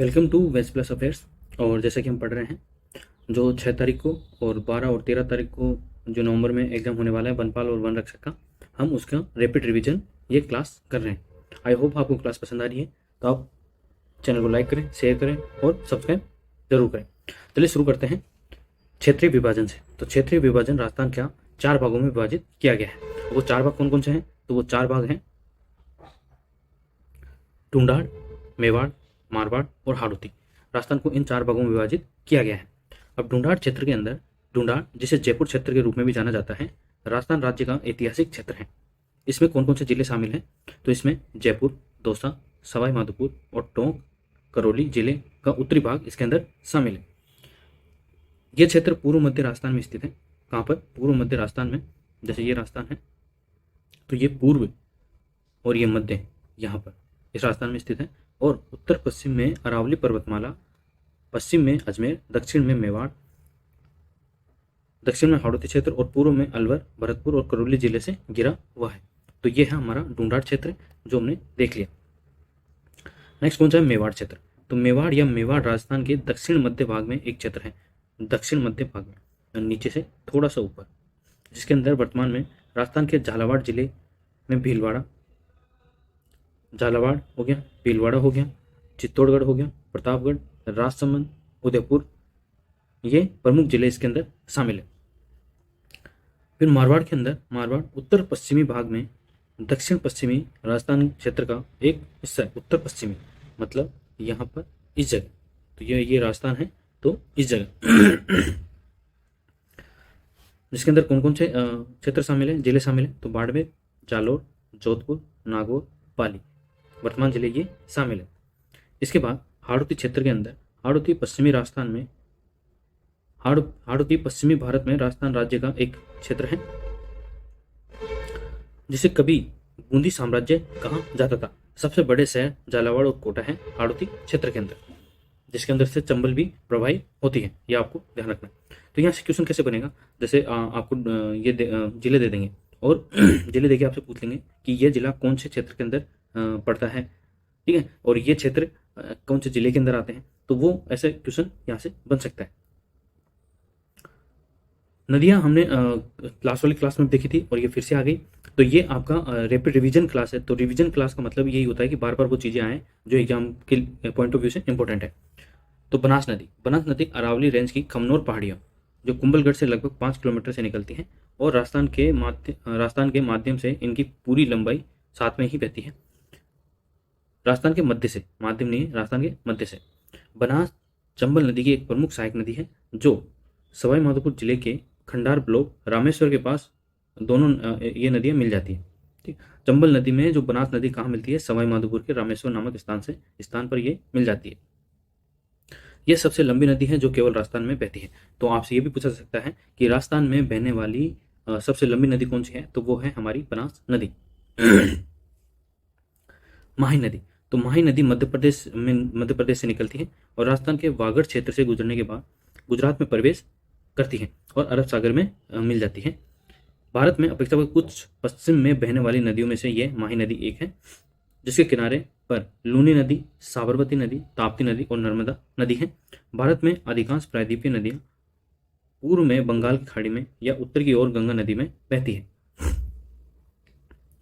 Welcome to west plus affairs. और जैसा कि हम पढ़ रहे हैं, जो 6 तारीख को और 12 और 13 तारीख को जो नवंबर में एग्जाम होने वाला है वनपाल और वन रक्षक का, हम उसका रैपिड रिवीजन ये क्लास कर रहे हैं। आई होप आपको क्लास पसंद आ रही है, तो आप चैनल को लाइक करें, शेयर करें और सब्सक्राइब जरूर करें। चलिए शुरू करते हैं क्षेत्रीय विभाजन से। तो क्षेत्रीय विभाजन राजस्थान क्या 4 भागों में विभाजित किया गया है। वो 4 भाग कौन कौन से हैं? तो वो 4 भाग हैं ढूंढाड़, मेवाड़, मारवाड़ और हाड़ौती। राजस्थान को इन 4 भागों में विभाजित किया गया है। अब ढूंढाड़ क्षेत्र के अंदर, ढूंढाड़ जिसे जयपुर क्षेत्र के रूप में भी जाना जाता है, राजस्थान राज्य का ऐतिहासिक क्षेत्र है। इसमें कौन कौन से जिले शामिल हैं? तो इसमें जयपुर, दौसा, सवाई माधोपुर और टोंक, करौली जिले का उत्तरी भाग इसके अंदर शामिल है। यह क्षेत्र पूर्व मध्य राजस्थान में स्थित है। कहाँ पर? पूर्व मध्य राजस्थान में। जैसे ये राजस्थान है, तो ये पूर्व और ये मध्य यहाँ पर इस राजस्थान में स्थित है। और उत्तर पश्चिम में अरावली पर्वतमाला, पश्चिम में अजमेर, दक्षिण में मेवाड़, दक्षिण में हाड़ौती क्षेत्र और पूर्व में अलवर, भरतपुर और करौली जिले से घिरा हुआ है। तो ये है हमारा ढूंढाड़ क्षेत्र जो हमने देख लिया। नेक्स्ट कौन सा है? मेवाड़ क्षेत्र। तो मेवाड़ या मेवाड़ राजस्थान के दक्षिण मध्य भाग में एक क्षेत्र है। दक्षिण मध्य भाग में नीचे से थोड़ा सा ऊपर, जिसके अंदर वर्तमान में राजस्थान के झालावाड़ जिले में भीलवाड़ा, झालावाड़ हो गया, भीलवाड़ा हो गया, चित्तौड़गढ़ हो गया, प्रतापगढ़, राजसमंद, उदयपुर, ये प्रमुख जिले इसके अंदर शामिल है। फिर मारवाड़ के अंदर, मारवाड़ उत्तर पश्चिमी भाग में दक्षिण पश्चिमी राजस्थान क्षेत्र का एक हिस्सा है। उत्तर पश्चिमी मतलब यहाँ पर इस जगह, तो ये राजस्थान है, तो इस जगह जिसके अंदर कौन कौन से क्षेत्र शामिल है, जिले शामिल है? तो बाड़मेर, जालोर, जोधपुर, नागौर, पाली, वर्तमान जिले ये शामिल है। इसके बाद हाड़ौती क्षेत्र के अंदर, हाड़ौती पश्चिमी राजस्थान में, हाड़ौती पश्चिमी भारत में राजस्थान राज्य का एक क्षेत्र है, जिसे कभी बूंदी साम्राज्य कहा जाता था। सबसे बड़े शहर झालावाड़ और कोटा है हाड़ौती क्षेत्र के अंदर, जिसके अंदर से चंबल भी प्रवाहित होती है। यह आपको ध्यान रखना है। तो यहाँ से क्वेश्चन कैसे बनेगा? जैसे आपको ये जिले दे देंगे और जिले देके आपसे पूछ लेंगे कि यह जिला कौन से क्षेत्र के अंदर पड़ता है, ठीक है, और ये क्षेत्र कौन से जिले के अंदर आते हैं। तो वो ऐसे क्वेश्चन यहाँ से बन सकता है। नदियां हमने लास्ट वाली क्लास में देखी थी और ये फिर से आ गई। तो ये आपका रैपिड रिवीजन क्लास है। तो रिवीजन क्लास का मतलब यही होता है कि बार बार वो चीजें आए जो एग्जाम के पॉइंट ऑफ व्यू से इंपॉर्टेंट है। तो बनास नदी, बनास नदी अरावली रेंज की खमनोर पहाड़ियां जो कुंभलगढ़ से लगभग 5 किलोमीटर से निकलती हैं और राजस्थान के माध्यम से इनकी पूरी लंबाई साथ में ही बहती है। राजस्थान के मध्य से, माध्यम नहीं, राजस्थान के मध्य से बनास चंबल नदी की एक प्रमुख सहायक नदी है, जो सवाई माधोपुर जिले के खंडार ब्लॉक रामेश्वर के पास दोनों ये नदियां मिल जाती है। ठीक, चंबल नदी में जो बनास नदी कहाँ मिलती है? सवाई माधोपुर के रामेश्वर नामक स्थान पर ये मिल जाती है। यह सबसे लंबी नदी है जो केवल राजस्थान में बहती है। तो आपसे ये भी पूछा जा सकता है कि राजस्थान में बहने वाली सबसे लंबी नदी कौन सी है? तो वो है हमारी बनास नदी। माही नदी, तो माही नदी मध्य प्रदेश से निकलती है और राजस्थान के वागड़ क्षेत्र से गुजरने के बाद गुजरात में प्रवेश करती है और अरब सागर में मिल जाती है। भारत में अपेक्षाकृत कुछ पश्चिम में बहने वाली नदियों में से यह माही नदी एक है, जिसके किनारे पर लूनी नदी, साबरमती नदी, ताप्ती नदी और नर्मदा नदी है। भारत में अधिकांश प्रायद्वीपीय नदियां पूर्व में बंगाल की खाड़ी में या उत्तर की ओर गंगा नदी में बहती है।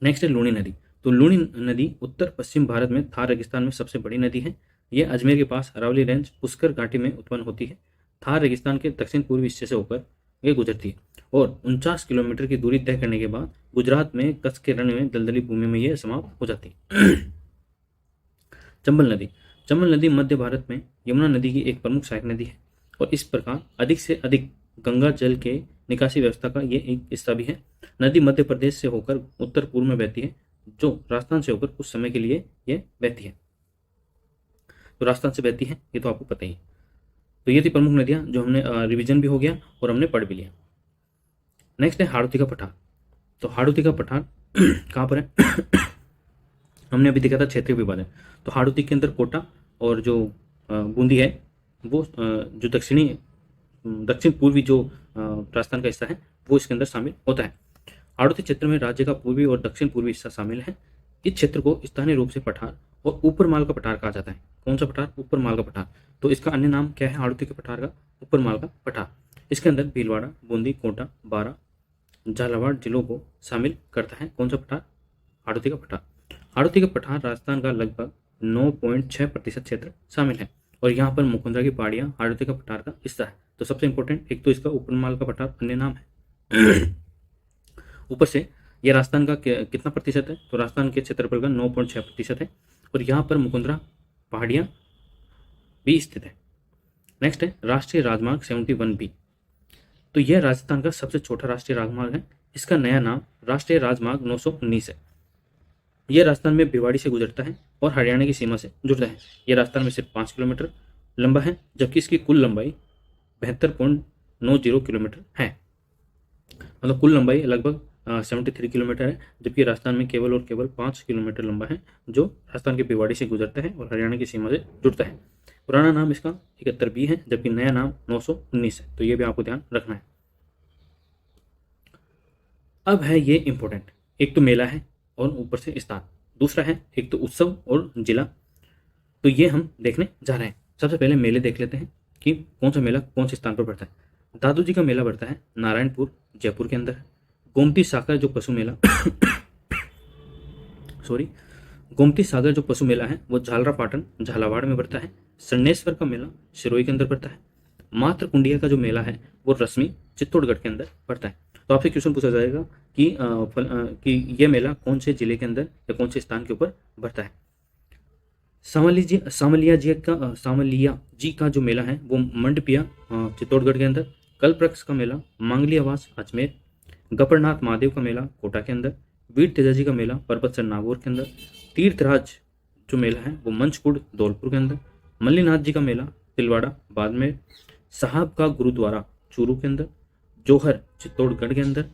नेक्स्ट है लूनी नदी। तो लूनी नदी उत्तर पश्चिम भारत में थार रेगिस्तान में सबसे बड़ी नदी है। यह अजमेर के पास अरावली रेंज पुष्कर घाटी में उत्पन्न होती है। थार रेगिस्तान के दक्षिण पूर्वी हिस्से से होकर यह गुजरती है और 49 किलोमीटर की दूरी तय करने के बाद गुजरात में कच्छ के रण में दलदली भूमि में यह समाप्त हो जाती है। चंबल नदी, चंबल नदी मध्य भारत में यमुना नदी की एक प्रमुख सहायक नदी है और इस प्रकार अधिक से अधिक गंगा जल के निकासी व्यवस्था का यह एक हिस्सा भी है। नदी मध्य प्रदेश से होकर उत्तर पूर्व में बहती है, जो राजस्थान से होकर कुछ समय के लिए यह बहती है। तो राजस्थान से बहती है, ये तो आपको पता ही है। तो ये थी प्रमुख नदियां जो हमने रिवीजन भी हो गया और हमने पढ़ भी लिया। नेक्स्ट है हाड़ौती का पठार। तो हाड़ौती का पठार कहाँ पर है? हमने अभी देखा था क्षेत्रीय विभाजन। तो हाड़ौती के अंदर कोटा और जो बूंदी है वो जो दक्षिण पूर्वी जो राजस्थान का हिस्सा है वो इसके अंदर शामिल होता है। हाड़ौती क्षेत्र में राज्य का पूर्वी और दक्षिण पूर्वी हिस्सा शामिल है। इस क्षेत्र को स्थानीय रूप से पठार और ऊपर माल का पठार कहा जाता है। कौन सा पठार? ऊपर माल का पठार। तो इसका अन्य नाम क्या है हाड़ौती के पठार का? ऊपर माल का पठार। इसके अंदर भीलवाड़ा, बूंदी, कोटा, बारा, झालावाड़ जिलों को शामिल करता है। कौन सा पठार? हाड़ौती का पठार। हाड़ौती का पठार राजस्थान का लगभग 9.6% क्षेत्र शामिल है और यहाँ पर मुकुंदरा की पहाड़ियाँ हाड़ौती का पठार का हिस्सा है। तो सबसे इंपॉर्टेंट एक तो इसका ऊपर माल का पठार अन्य नाम है। ऊपर से यह राजस्थान का कितना प्रतिशत है? तो राजस्थान के क्षेत्रफल का 9.6% है और यहाँ पर मुकुंदरा पहाड़ियाँ भी स्थित है। नेक्स्ट है राष्ट्रीय राजमार्ग 71B। तो यह राजस्थान का सबसे छोटा राष्ट्रीय राजमार्ग है। इसका नया नाम राष्ट्रीय राजमार्ग 919 है। यह राजस्थान में भिवाड़ी से गुजरता है और हरियाणा की सीमा से जुड़ता है। यह राजस्थान में सिर्फ 5 किलोमीटर लंबा है, जबकि इसकी कुल लंबाई 72.90 किलोमीटर है। मतलब कुल लंबाई लगभग 73 किलोमीटर है, जबकि राजस्थान में केवल और केवल 5 किलोमीटर लंबा है, जो राजस्थान के भिवाड़ी से गुजरता है और हरियाणा की सीमा से जुड़ता है। पुराना नाम इसका 71B है, जबकि नया नाम 919 है। तो ये भी आपको ध्यान रखना है। अब है ये इंपॉर्टेंट, एक तो मेला है और ऊपर से स्थान, दूसरा है एक तो उत्सव और जिला। तो ये हम देखने जा रहे हैं। सबसे पहले मेले देख लेते हैं कि कौन सा मेला कौन से स्थान पर पड़ता है। दादू जी का मेला पड़ता है नारायणपुर, जयपुर के अंदर। गोमती सागर जो पशु मेला गोमती सागर जो पशु मेला है वो झालरा पाटन, झालावाड़ में पड़ता है। सन्नेश्वर का मेला सिरोही के अंदर पड़ता है। मात्र कुंडिया का जो मेला है वो रश्मि, चित्तौड़गढ़ के अंदर पड़ता है। तो आपसे क्वेश्चन पूछा जाएगा कि ये मेला कौन से जिले के अंदर या कौन से स्थान के ऊपर पड़ता है। सामलिया जी का जो मेला है वो मंडपिया, चित्तौड़गढ़ के अंदर। कल्पवृक्ष का मेला मांगलियावास, अजमेर। गपरनाथ महादेव का मेला कोटा के अंदर। वीर तेजाजी का मेला परबतसर, नागौर के अंदर। तीर्थराज जो मेला है वो मंचकुंड, धौलपुर के अंदर। मल्लीनाथ जी का मेला तिलवाड़ा, बाड़मेर। साहब का गुरुद्वारा चूरू के अंदर। जोहर चित्तौड़गढ़ के अंदर।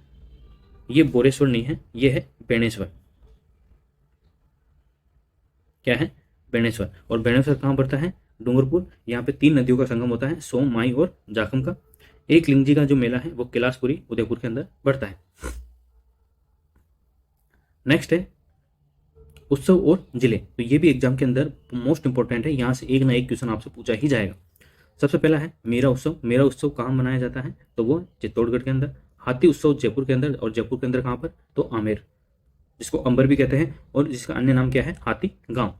ये बोरेश्वर नहीं है, ये है बेणेश्वर। क्या है? बेणेश्वर। और बेणेश्वर कहाँ पड़ता है? डूंगरपुर। यहाँ पे 3 नदियों का संगम होता है, सोम, माई और जाखम का। एक लिंग जी का जो मेला है वो कैलाशपुरी, उदयपुर के अंदर पड़ता है। नेक्स्ट है उत्सव और जिले। तो ये भी एग्जाम के अंदर मोस्ट इंपॉर्टेंट है, यहाँ से एक ना एक क्वेश्चन आपसे पूछा ही जाएगा। सबसे पहला है मेरा उत्सव। मेरा उत्सव कहाँ मनाया जाता है? तो वो चित्तौड़गढ़ के अंदर। हाथी उत्सव जयपुर के अंदर, और जयपुर के अंदर कहाँ पर? तो आमेर, जिसको अंबर भी कहते हैं और जिसका अन्य नाम क्या है? हाथी गांव।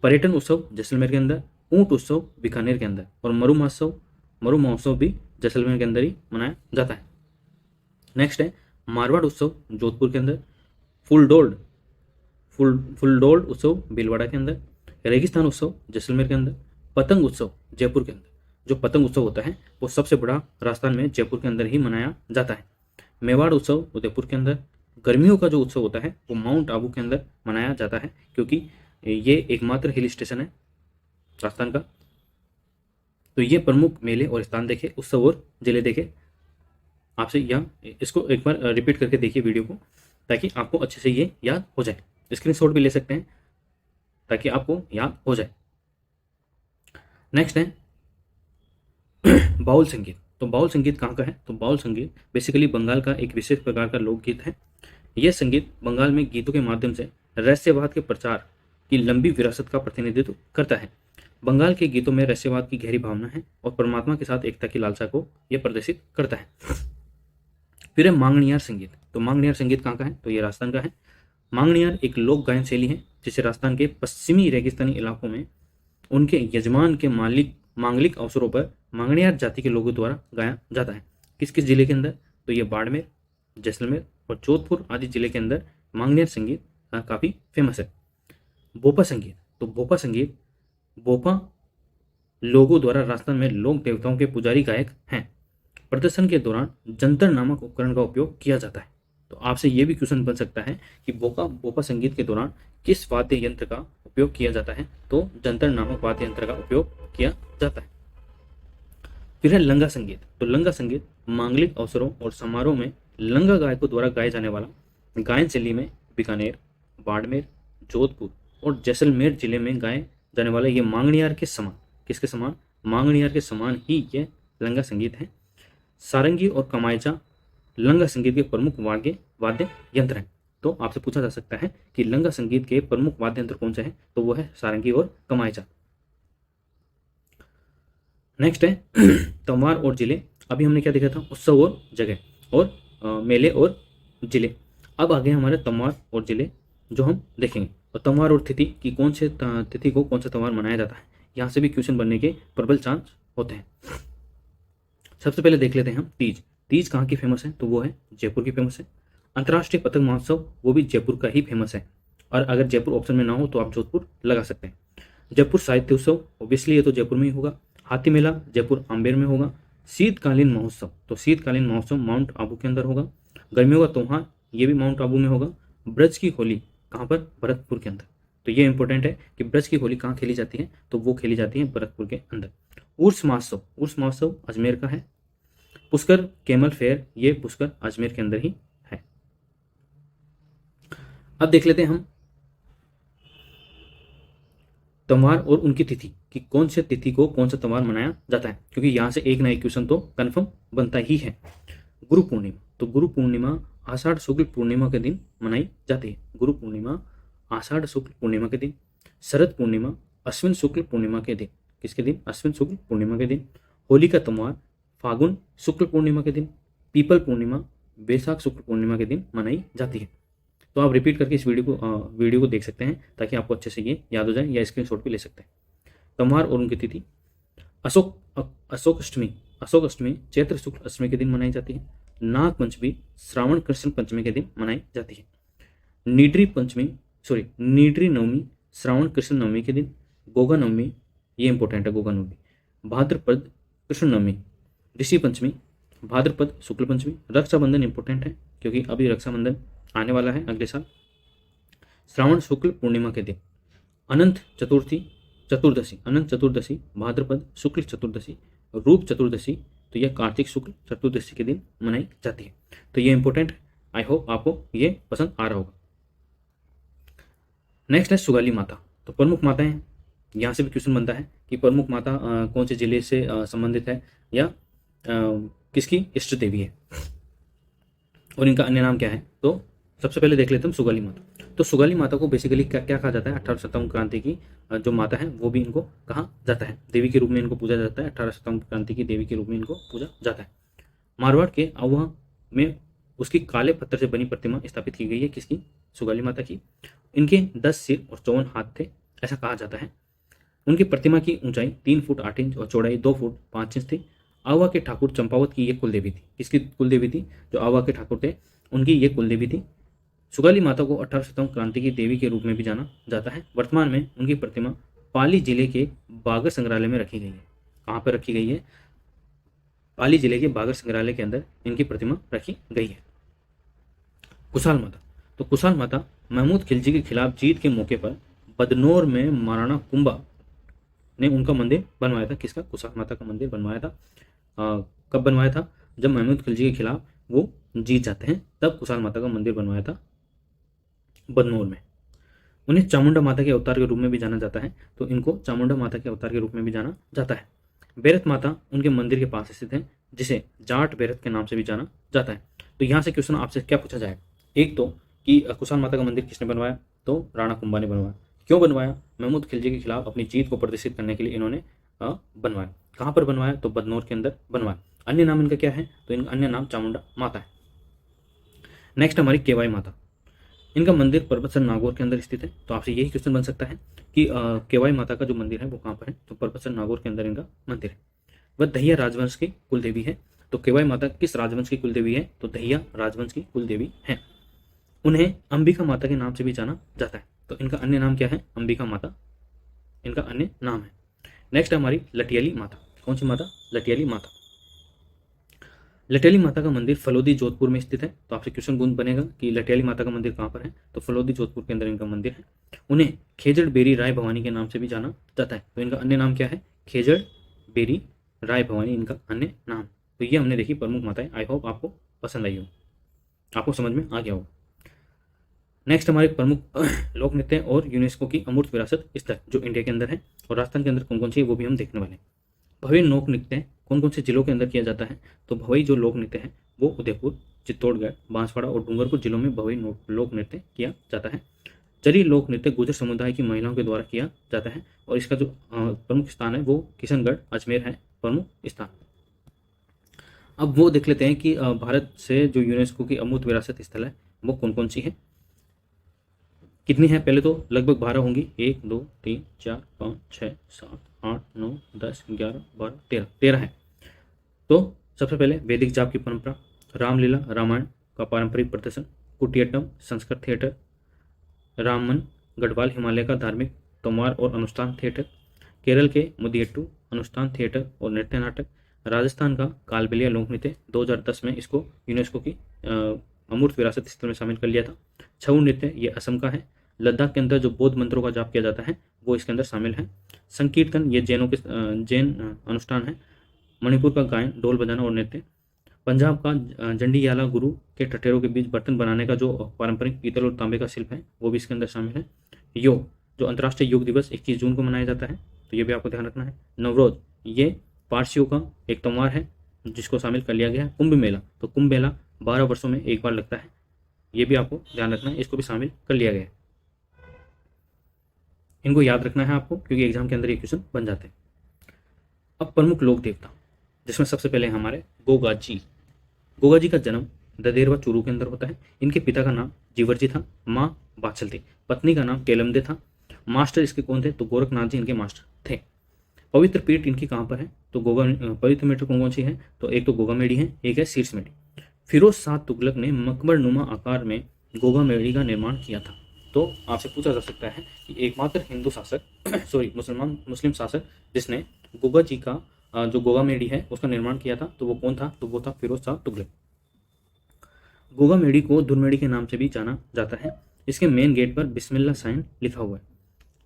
पर्यटन उत्सव जैसलमेर के अंदर। ऊंट उत्सव बीकानेर के अंदर। और मरु महोत्सव भी जैसलमेर के अंदर ही मनाया जाता है। नेक्स्ट है मारवाड़ उत्सव जोधपुर के अंदर। फुलडोल उत्सव भीलवाड़ा के अंदर। रेगिस्तान उत्सव जैसलमेर के अंदर। पतंग उत्सव जयपुर के अंदर। जो पतंग उत्सव होता है वो सबसे बड़ा राजस्थान में जयपुर के अंदर ही मनाया जाता है। मेवाड़ उत्सव उदयपुर के अंदर। गर्मियों का जो उत्सव होता है वो माउंट आबू के अंदर मनाया जाता है, क्योंकि ये एकमात्र हिल स्टेशन है राजस्थान का। तो ये प्रमुख मेले और स्थान देखे, उत्सव और जिले देखे। आपसे यहाँ इसको एक बार रिपीट करके देखिए वीडियो को, ताकि आपको अच्छे से ये याद हो जाए। स्क्रीनशॉट भी ले सकते हैं ताकि आपको याद हो जाए। नेक्स्ट है बाउल संगीत। तो बाउल संगीत कहाँ का है? तो बाउल संगीत बेसिकली बंगाल का एक विशेष प्रकार का लोकगीत है। यह संगीत बंगाल में गीतों के माध्यम से रहस्यवाद के प्रचार की लंबी विरासत का प्रतिनिधित्व करता है। बंगाल के गीतों में रहस्यवाद की गहरी भावना है और परमात्मा के साथ एकता की लालसा को यह प्रदर्शित करता है। फिर है मांगणियार संगीत। तो मांगणियार संगीत कहाँ का है? तो ये राजस्थान का है। मांगणियार एक लोक गायन शैली है जिसे राजस्थान के पश्चिमी रेगिस्तानी इलाकों में उनके यजमान के मांगलिक अवसरों पर मांगणियार जाति के लोगों द्वारा गाया जाता है। किस किस जिले के अंदर? तो ये बाड़मेर, जैसलमेर और जोधपुर आदि जिले के अंदर मांगणियार संगीत काफ़ी फेमस है। भोपा संगीत। तो भोपा संगीत भोपा लोगों द्वारा राजस्थान में लोक देवताओं के पुजारी गायक हैं। प्रदर्शन के दौरान जंतर नामक उपकरण का उपयोग किया जाता है। तो आपसे ये भी क्वेश्चन बन सकता है कि भोपा संगीत के दौरान किस वाद्य यंत्र का उपयोग किया जाता है? तो जंतर नामक वाद्य यंत्र का उपयोग किया जाता है। फिर है लंगा संगीत। तो लंगा संगीत मांगलिक अवसरों और समारोह में लंगा गायकों द्वारा गाए जाने वाला गायन शैली में बीकानेर, बाड़मेर, जोधपुर और जैसलमेर जिले में गाए जाने वाला ये मांगणियार के समान, किसके समान? मांगणियार के समान ही ये लंगा संगीत है। सारंगी और कमायचा लंगा संगीत के प्रमुख वाद्य यंत्र हैं। तो आपसे पूछा जा सकता है कि लंगा संगीत के प्रमुख वाद्य यंत्र कौन से हैं, तो वो है सारंगी और कमायचा। नेक्स्ट है तंवार और जिले। अभी हमने क्या देखा था, उत्सव और जगह और मेले और जिले। अब आगे हमारे तंवार और जिले जो हम देखेंगे। और तंवार और तिथि की कौन से तिथि को कौन सा त्योहार मनाया जाता है, यहाँ से भी क्वेश्चन बनने के प्रबल चांस होते हैं। सबसे पहले देख लेते हैं हम तीज। तीज कहाँ की फेमस है, तो वो है जयपुर की फेमस है। अंतर्राष्ट्रीय पतंग महोत्सव वो भी जयपुर का ही फेमस है, और अगर जयपुर ऑप्शन में ना हो तो आप जोधपुर लगा सकते हैं। जयपुर साहित्य उत्सव ऑब्वियसली ये तो जयपुर में ही होगा। हाथी मेला जयपुर आम्बेर में होगा। शीतकालीन महोत्सव, तो शीतकालीन महोत्सव माउंट आबू के अंदर होगा। गर्मियों का त्योहार ये भी माउंट आबू में होगा। ब्रज की होली कहाँ पर, भरतपुर के अंदर। तो ये इंपॉर्टेंट है कि ब्रज की होली कहाँ खेली जाती है, तो वो खेली जाती है भरतपुर के अंदर। उर्स महोत्सव, उर्स महोत्सव अजमेर का है। पुष्कर कैमल फेयर ये पुष्कर अजमेर के अंदर ही है। अब देख लेते हैं हम त्योहार और उनकी तिथि कि कौन से तिथि को कौन सा त्योहार मनाया जाता है, क्योंकि यहां से एक ना एक क्वेश्चन तो कंफर्म बनता ही है। गुरु पूर्णिमा, तो गुरु पूर्णिमा आषाढ़ शुक्ल पूर्णिमा के दिन मनाई जाती है। गुरु पूर्णिमा आषाढ़ शुक्ल पूर्णिमा के दिन। शरद पूर्णिमा अश्विन शुक्ल पूर्णिमा के दिन। किसके दिन, अश्विन शुक्ल पूर्णिमा के दिन। होली का त्योहार फागुन शुक्ल पूर्णिमा के दिन। पीपल पूर्णिमा वैशाख शुक्ल पूर्णिमा के दिन मनाई जाती है। तो आप रिपीट करके इस वीडियो को देख सकते हैं ताकि आपको अच्छे से ये याद हो जाए, या स्क्रीनशॉट भी ले सकते हैं। त्योहार और उनकी तिथि। अशोक अष्टमी चैत्र शुक्ल अष्टमी के दिन मनाई जाती है। नाग पंचमी श्रावण कृष्ण पंचमी के दिन मनाई जाती है। नीडरी नवमी श्रावण कृष्ण नवमी के दिन। गोगा नवमी ये इंपॉर्टेंट है, गोगा नवमी भाद्रपद कृष्ण नवमी। ऋषि पंचमी भाद्रपद शुक्ल पंचमी। रक्षाबंधन इंपॉर्टेंट है क्योंकि अभी रक्षाबंधन आने वाला है अगले साल। श्रावण शुक्ल पूर्णिमा के दिन। अनंत चतुर्दशी भाद्रपद शुक्ल चतुर्दशी। रूप चतुर्दशी तो यह कार्तिक शुक्ल चतुर्दशी के दिन मनाई जाती है। तो ये इंपॉर्टेंट है, आई होप आपको ये पसंद आ रहा होगा। नेक्स्ट है सुगाली माता। तो प्रमुख माता है, यहाँ से भी क्वेश्चन बनता है कि प्रमुख माता कौन से जिले से संबंधित है या किसकी इष्ट देवी है और इनका अन्य नाम क्या है। तो सबसे पहले देख लेते हैं सुगाली माता। तो सुगाली माता को बेसिकली क्या कहा जाता है, 1857 क्रांति की जो माता है वो भी इनको कहा जाता है, देवी के रूप में इनको पूजा जाता है। 1857 क्रांति की देवी के रूप में इनको पूजा जाता है। मारवाड़ के आवा में उसकी काले पत्थर से बनी प्रतिमा स्थापित की गई है, किसकी, सुगाली माता की। इनके 10 सिर और 54 हाथ थे, ऐसा कहा जाता है। उनकी प्रतिमा की ऊंचाई 3 फुट 8 इंच और चौड़ाई 2 फुट 5 इंच थी। आवा के ठाकुर चंपावत की ये कुलदेवी थी। किसकी कुलदेवी थी, जो आवा के ठाकुर थे उनकी ये कुलदेवी थी। सुगाली माता को 1857 क्रांति की देवी के रूप में भी जाना जाता है। वर्तमान में उनकी प्रतिमा पाली जिले के बागर संग्रहालय में रखी गई है। कहाँ पर रखी गई है, पाली जिले के बागर संग्रहालय के अंदर इनकी प्रतिमा रखी गई है। कुशाल माता। तो कुशाल माता महमूद खिलजी के खिलाफ जीत के मौके पर बदनौर में महाराणा कुंभा ने उनका मंदिर बनवाया था। किसका, कुशाल माता का मंदिर बनवाया था। कब बनवाया था, जब महमूद खिलजी के खिलाफ वो जीत जाते हैं तब कुशाल माता का मंदिर बनवाया था बदनौर में। उन्हें चामुंडा माता के अवतार के रूप में भी जाना जाता है, तो इनको चामुंडा माता के अवतार के रूप में भी जाना जाता है। बैरत माता उनके मंदिर के पास स्थित है, जिसे जाट बैरत के नाम से भी जाना जाता है। तो यहाँ से क्वेश्चन आपसे क्या पूछा जाएगा, एक तो कि कुशाल माता का मंदिर किसने बनवाया, तो राणा कुंभा ने बनवाया। क्यों बनवाया, महमूद खिलजी के खिलाफ अपनी जीत को प्रदर्शित करने के लिए इन्होंने बनवाया। कहाँ पर बनवाया, तो बदनौर के अंदर बनवाया। अन्य नाम इनका क्या है, तो इनका अन्य नाम चामुंडा माता है। नेक्स्ट हमारी केवाई माता। इनका मंदिर परबतसर नागौर के अंदर स्थित है। तो आपसे यही क्वेश्चन बन सकता है कि केवाई माता का जो मंदिर है वो कहाँ पर है, तो परबतसर नागौर के अंदर इनका मंदिर है। वह दहिया राजवंश की कुलदेवी है। तो केवाई माता किस राजवंश की कुलदेवी है, तो दहिया राजवंश की कुलदेवी है। उन्हें अंबिका माता के नाम से भी जाना जाता है। तो इनका अन्य नाम क्या है, अंबिका माता इनका अन्य नाम है। नेक्स्ट हमारी लटियाली माता। कौन सी माता, लटियाली माता। लटियाली माता का मंदिर फलोदी जोधपुर में स्थित है। तो आपसे क्वेश्चन बनेगा कि लटियाली माता का मंदिर कहाँ पर है, तो फलोदी जोधपुर के अंदर इनका मंदिर है। उन्हें खेजड़ बेरी राय भवानी के नाम से भी जाना जाता है। तो इनका अन्य नाम क्या है, खेजड़ बेरी राय भवानी इनका अन्य नाम। तो ये हमने देखी प्रमुख माताएं। आई होप आपको पसंद आई हो, आपको समझ में आ गया हो। नेक्स्ट हमारे प्रमुख लोक नृत्य और यूनेस्को की अमूर्त विरासत स्थल जो इंडिया के अंदर है और राजस्थान के अंदर कौन कौन सी है वो भी हम देखने वाले हैं। भव्य लोक नृत्य कौन कौन से जिलों के अंदर किया जाता है, तो भवई जो लोक नृत्य है वो उदयपुर चित्तौड़गढ़, बांसवाड़ा और डूंगरपुर जिलों में भव्य लोक नृत्य किया जाता है। चरी लोक नृत्य गुर्जर समुदाय की महिलाओं के द्वारा किया जाता है और इसका जो प्रमुख स्थान है वो किशनगढ़ अजमेर है प्रमुख स्थान। अब वो देख लेते हैं कि भारत से जो यूनेस्को की अमूर्त विरासत स्थल है वो कौन कौन सी है, कितनी है। पहले तो लगभग 12 होंगी, 1 2 3 4 5 6 7 8 9 10 11 12 13 है। तो सबसे पहले वैदिक जाप की परंपरा, रामलीला रामायण का पारंपरिक प्रदर्शन, कुटियाट्टम संस्कृत थिएटर, रामन गढ़वाल हिमालय का धार्मिक तोमार और अनुष्ठान थिएटर, केरल के मुदियट्टू अनुष्ठान थिएटर और नृत्य नाटक, राजस्थान का कालबेलिया लोक नृत्य 2010 में इसको यूनेस्को की अमूर्त विरासत स्थल में शामिल कर लिया था। छऊ नृत्य ये असम का है। लद्दाख के अंदर जो बौद्ध मंत्रों का जाप किया जाता है वो इसके अंदर शामिल है। संकीर्तन ये जैनों के जैन अनुष्ठान है। मणिपुर का गायन ढोल बजाना और नृत्य, पंजाब का जंडियाला गुरु के टटेरों के बीच बर्तन बनाने का जो पारंपरिक पीतल और तांबे का शिल्प है वो भी इसके अंदर शामिल है। योग जो अंतर्राष्ट्रीय योग दिवस 21 जून को मनाया जाता है, तो ये भी आपको ध्यान रखना है। नवरोज ये पारसियों का एक त्योहार है जिसको शामिल कर लिया गया है। कुंभ मेला, तो कुंभ मेला 12 वर्षों में एक बार लगता है, ये भी आपको ध्यान रखना है, इसको भी शामिल कर लिया गया है। इनको याद रखना है आपको क्योंकि एग्जाम के अंदर ये क्वेश्चन बन जाते हैं। अब प्रमुख लोक देवता, जिसमें सबसे पहले हमारे गोगा जी। गोगा जी का जन्म ददेरवा चूरू के अंदर होता है। इनके पिता का नाम जीवरजी था, माँ बाछल थी, पत्नी का नाम केलमदे था। मास्टर इसके कौन थे, तो गोरखनाथ जी इनके मास्टर थे। पवित्र पीठ इनकी कहाँ पर है, तो गोगा पवित्र पीठ कौन कौन सी है, तो एक तो गोगा मेडी है, एक है शीर्ष मेडी। फिरोज शाह तुगलक ने मकबर नुमा आकार में गोगा मेडी का निर्माण किया था। तो आपसे पूछा जा सकता है कि एकमात्र हिंदू शासक सॉरी मुस्लिम शासक जिसने गोगा जी का जो गोगा मेडी है उसका निर्माण किया था तो वो कौन था, तो वो था फिरोज शाह तुगलक। गोगा मेडी को दुर्मेडी के नाम से भी जाना जाता है। इसके मेन गेट पर बिस्मिल्लाह साइन लिखा हुआ है।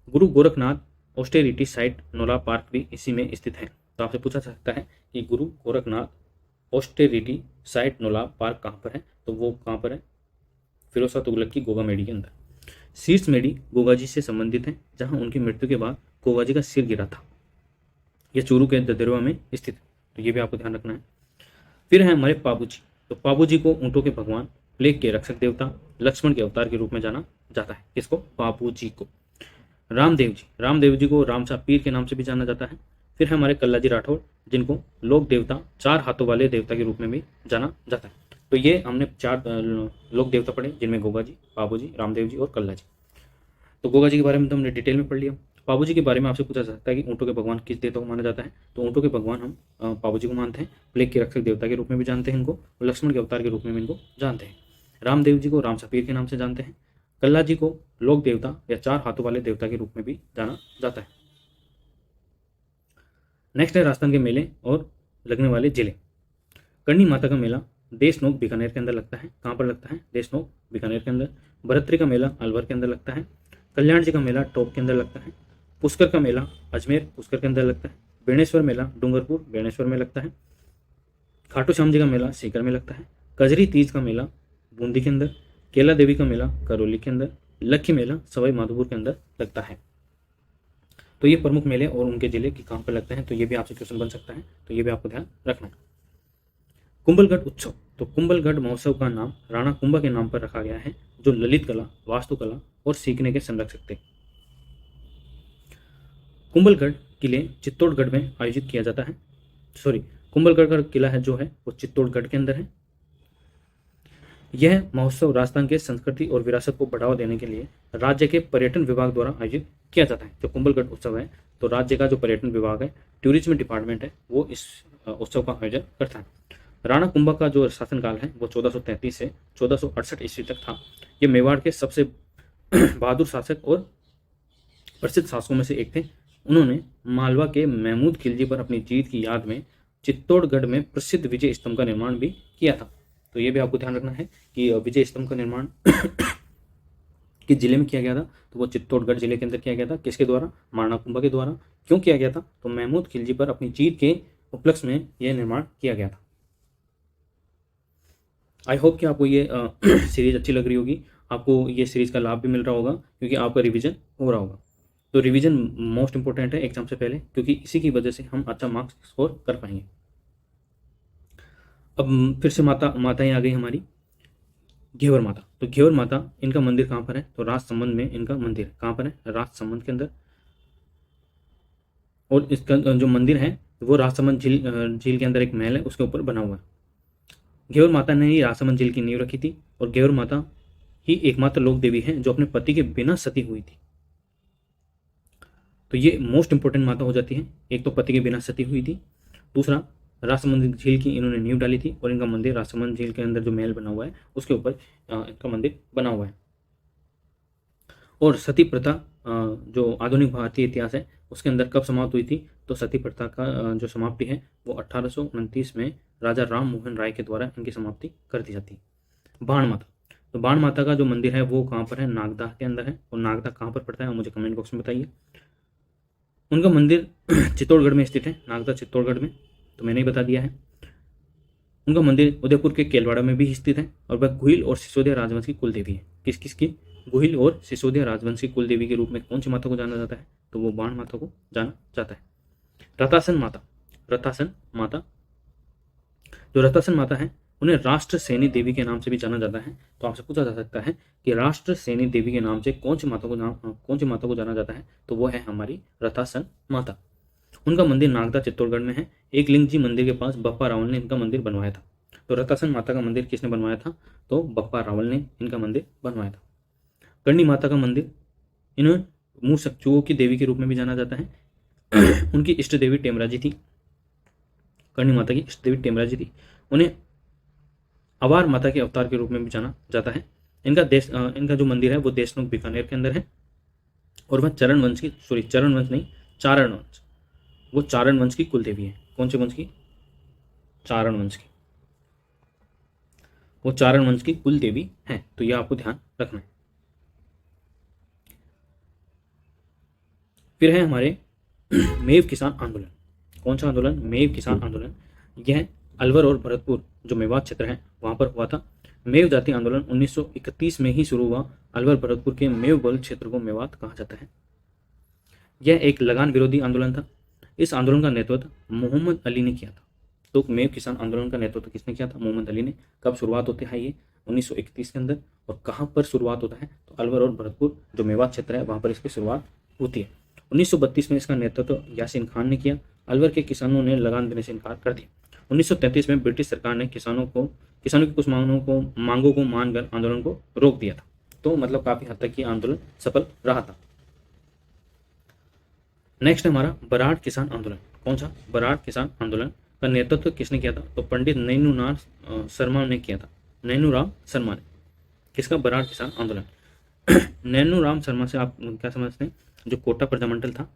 गुरु गोरखनाथ ऑस्टेरिटी साइट नोला पार्क भी इसी में स्थित है। तो आपसे पूछा जा सकता है कि गुरु गोरखनाथ ऑस्टेरिटी साइट नोला पार्क कहाँ पर है, तो वो कहाँ पर है, फिरोज शाह तुगलक की गोगा मेडी के अंदर। शीर्ष मेडी गोगा जी से संबंधित है, जहां उनकी मृत्यु के बाद गोगा जी का सिर गिरा था। यह चूरू के ददेरवा में स्थित है, तो ये भी आपको ध्यान रखना है। फिर है हमारे पाबू जी। तो पाबू जी को ऊंटों के भगवान, प्लेग के रक्षक देवता, लक्ष्मण के अवतार के रूप में जाना जाता है। किसको, पाबू जी को। रामदेव जी को रामसा पीर के नाम से भी जाना जाता है। फिर है हमारे कल्लाजी राठौड़, जिनको लोक देवता, 4 हाथों वाले देवता के रूप में भी जाना जाता है। तो ये हमने 4 लोक देवता पढ़े, जिनमें गोगा जी, पाबू जी, रामदेव जी और कल्ला जी। तो गोगा जी के बारे में तो हमने डिटेल में पढ़ लिया। पाबू जी के बारे में आपसे पूछा जा सकता है कि ऊँटों के भगवान किस देवता को माना जाता है, तो ऊँटों के भगवान हम पाबू जी को मानते हैं। प्लेग के रक्षक देवता के रूप में भी जानते हैं इनको, और लक्ष्मण के अवतार के रूप में भी इनको जानते हैं। रामदेव जी को रामसा पीर के नाम से जानते हैं। कल्ला जी को लोक देवता या 4 हाथों वाले देवता के रूप में भी जाना जाता है। नेक्स्ट है राजस्थान के मेले और लगने वाले जिले। करणी माता का मेला देशनोक बीकानेर के अंदर लगता है। कहाँ पर लगता है, देशनोक बीकानेर के अंदर। भरतरी का मेला अलवर के अंदर लगता है। कल्याण जी का मेला टोंक के अंदर लगता है। पुष्कर का मेला अजमेर पुष्कर के अंदर लगता है। बेणेश्वर मेला डूंगरपुर बेणेश्वर में लगता है। खाटू श्याम जी का मेला सीकर में लगता है। कजरी तीज का मेला बूंदी के अंदर। केला देवी का मेला करौली के अंदर। लक्खी मेला सवाई माधोपुर के अंदर लगता है। तो ये प्रमुख मेले और उनके जिले की कहाँ पर लगते हैं, तो ये भी आपसे क्वेश्चन बन सकता है, तो ये भी आपको ध्यान रखना है। कुंभलगढ़ उत्सव। तो कुंभलगढ़ महोत्सव का नाम राणा कुंभा के नाम पर रखा गया है, जो ललित कला, वास्तुकला और सीखने के संरक्षक थे। कुंभलगढ़ किले चित्तौड़गढ़ में आयोजित किया जाता है। कुंभलगढ़ का किला है जो है वो चित्तौड़गढ़ के अंदर है। यह महोत्सव राजस्थान के संस्कृति और विरासत को बढ़ावा देने के लिए राज्य के पर्यटन विभाग द्वारा आयोजित किया जाता है। जो कुंभलगढ़ उत्सव है, तो राज्य का जो पर्यटन विभाग है, टूरिज्म डिपार्टमेंट है, वो इस उत्सव का आयोजन करता है। राणा कुंभा का जो शासनकाल है वो 1433 से 1468 ईस्वी तक था। ये मेवाड़ के सबसे बहादुर शासक और प्रसिद्ध शासकों में से एक थे। उन्होंने मालवा के महमूद खिलजी पर अपनी जीत की याद में चित्तौड़गढ़ में प्रसिद्ध विजय स्तंभ का निर्माण भी किया था। तो ये भी आपको ध्यान रखना है कि विजय स्तंभ का निर्माण किस जिले में किया गया था, तो वो चित्तौड़गढ़ जिले के अंदर किया गया था। किसके द्वारा, राणा कुंभा के द्वारा। क्यों किया गया था, तो महमूद खिलजी पर अपनी जीत के उपलक्ष्य में यह निर्माण किया गया था। आई होप कि आपको ये सीरीज अच्छी लग रही होगी, आपको ये सीरीज का लाभ भी मिल रहा होगा क्योंकि आपका रिवीजन हो रहा होगा। तो रिवीजन मोस्ट इंपॉर्टेंट है एग्जाम से पहले, क्योंकि इसी की वजह से हम अच्छा मार्क्स स्कोर कर पाएंगे। अब फिर से माताएं आ गई हमारी। घेवर माता, तो घेवर माता इनका मंदिर कहाँ पर है? तो राजसमंद में इनका मंदिर है। कहाँ पर है? राजसमंद के अंदर। और इसका जो मंदिर है वो राजसमंद झील के अंदर एक महल है, उसके ऊपर बना हुआ है। घेवर माता ने ही राजसमंद झील की नींव रखी थी, और घेवर माता ही एकमात्र लोक देवी है जो अपने पति के बिना सती हुई थी। तो ये मोस्ट इंपोर्टेंट माता हो जाती है। एक तो पति के बिना सती हुई थी, दूसरा राजसमंद झील की इन्होंने नींव डाली थी, और इनका मंदिर राजसमंद झील के अंदर जो महल बना हुआ है उसके ऊपर इनका मंदिर बना हुआ है। और सती प्रथा जो आधुनिक भारतीय इतिहास है उसके अंदर कब समाप्त हुई थी? तो सती प्रथा का जो समाप्ति है वो 1829 में राजा राम मोहन राय के द्वारा इनकी समाप्ति कर दी जाती है। बाण माता, तो बाण माता का जो मंदिर है वो कहाँ पर है? नागदा के अंदर है। और नागदा कहाँ पर पड़ता है मुझे कमेंट बॉक्स में बताइए। उनका मंदिर चित्तौड़गढ़ में स्थित है, नागदा चित्तौड़गढ़ में, तो मैंने ही बता दिया है। उनका मंदिर उदयपुर के केलवाड़ा में भी स्थित है, और वह गुहिल और सिसोदिया राजवंश की कुल देवी है। किस किस की? गुहिल और सिसोदिया राजवंश की कुल देवी के रूप में कौन सी माता को जाना जाता है? तो वो बाण माता को जाना जाता है। रतासन माता, रतासन माता, जो रतासन माता है उन्हें राष्ट्र सेनी देवी के नाम से भी जाना जाता है। तो आपसे पूछा जा सकता है कि राष्ट्र सेनी देवी के नाम से कौन सी माता को जाना जाता है? तो वो है हमारी रतासन माता। उनका मंदिर नागदा चित्तौड़गढ़ में है। एक लिंग जी मंदिर के पास बप्पा रावल ने इनका मंदिर बनवाया था। तो रतासन माता का मंदिर किसने बनवाया था? तो बप्पा रावल ने इनका मंदिर बनवाया था। करणी माता का मंदिर, इन्हें मूल सचुओं की देवी के रूप में भी जाना जाता है। उनकी इष्ट देवी टेमराजी थी। करणी माता की इष्ट देवी टेमराजी थी। उन्हें अवार माता के अवतार के रूप में भी जाना जाता है। इनका जो मंदिर है वो देशनोक बीकानेर के अंदर है, और वह चरण वंश नहीं, चारण वंश, वो चारण वंश की कुल देवी है। कौन से वंश की? चारण वंश की, वो चारण वंश की कुल देवी है। तो यह आपको ध्यान रखना है। फिर है हमारे मेव किसान आंदोलन। कौन सा आंदोलन? मेव किसान आंदोलन। यह अलवर और भरतपुर जो मेवात क्षेत्र है वहां पर हुआ था। मेव जाति आंदोलन 1931 में ही शुरू हुआ। अलवर भरतपुर के मेव बहुल क्षेत्र को मेवात कहा जाता है। यह एक लगान विरोधी आंदोलन था। इस आंदोलन का नेतृत्व मोहम्मद अली ने किया था। तो मेव किसान आंदोलन का नेतृत्व किसने किया था? मोहम्मद अली ने। कब शुरुआत होती है ये? 1931 के अंदर। और कहाँ पर शुरुआत होता है? तो अलवर और भरतपुर जो मेवात क्षेत्र है वहां पर इसकी शुरुआत होती है। 1932 में इसका नेतृत्व यासीन खान ने किया। अलवर के किसानों ने लगान देने से इनकार कर दिया। 1933 में ब्रिटिश सरकार ने किसानों की कुछ मांगों को मानकर आंदोलन को रोक दिया था। तो मतलब काफी हद तक ये आंदोलन सफल रहा था। नेक्स्ट है हमारा बराड़ किसान आंदोलन। कौन सा? बराड़ किसान आंदोलन का नेतृत्व किसने किया था? तो पंडित नैनूराम शर्मा ने किया था। नैनूराम शर्मा ने। किसका? बराड़ किसान आंदोलन। नैनूराम शर्मा से आप क्या समझते हैं? जो कोटा प्रजामंडल था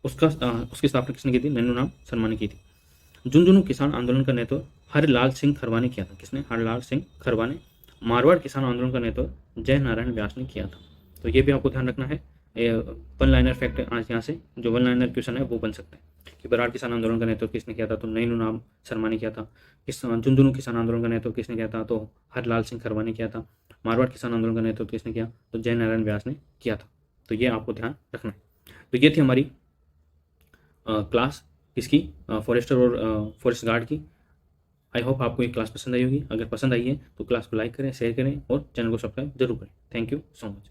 उसकी स्थापना किसने की थी? नैनूराम शर्मा ने की थी। झुंझुनू किसान आंदोलन का नेतृत्व हरलाल सिंह खरवा ने किया था। किसने? हरलाल सिंह खरवा ने। मारवाड़ किसान आंदोलन का नेतृत्व जय नारायण व्यास ने किया था। तो ये भी आपको ध्यान रखना है। वन लाइनर फैक्ट आज यहाँ से जो वन लाइनर क्वेश्चन है वो बन सकता है कि बराड़ किसान आंदोलन का नेतृत्व किसने किया था? तो नैनूराम शर्मा ने किया था। झुंझुनू किसान आंदोलन का नेतृत्व किसने किया था? तो हरलाल सिंह खरवा ने किया था। मारवाड़ किसान आंदोलन का नेतृत्व किसने किया? तो जय नारायण व्यास ने किया था। तो ये आपको ध्यान रखना है। तो ये थी हमारी क्लास किसकी? फॉरेस्टर और फॉरेस्ट गार्ड की। आई होप आपको ये क्लास पसंद आई होगी। अगर पसंद आई है तो क्लास को लाइक करें, शेयर करें और चैनल को सब्सक्राइब जरूर करें। Thank you so much.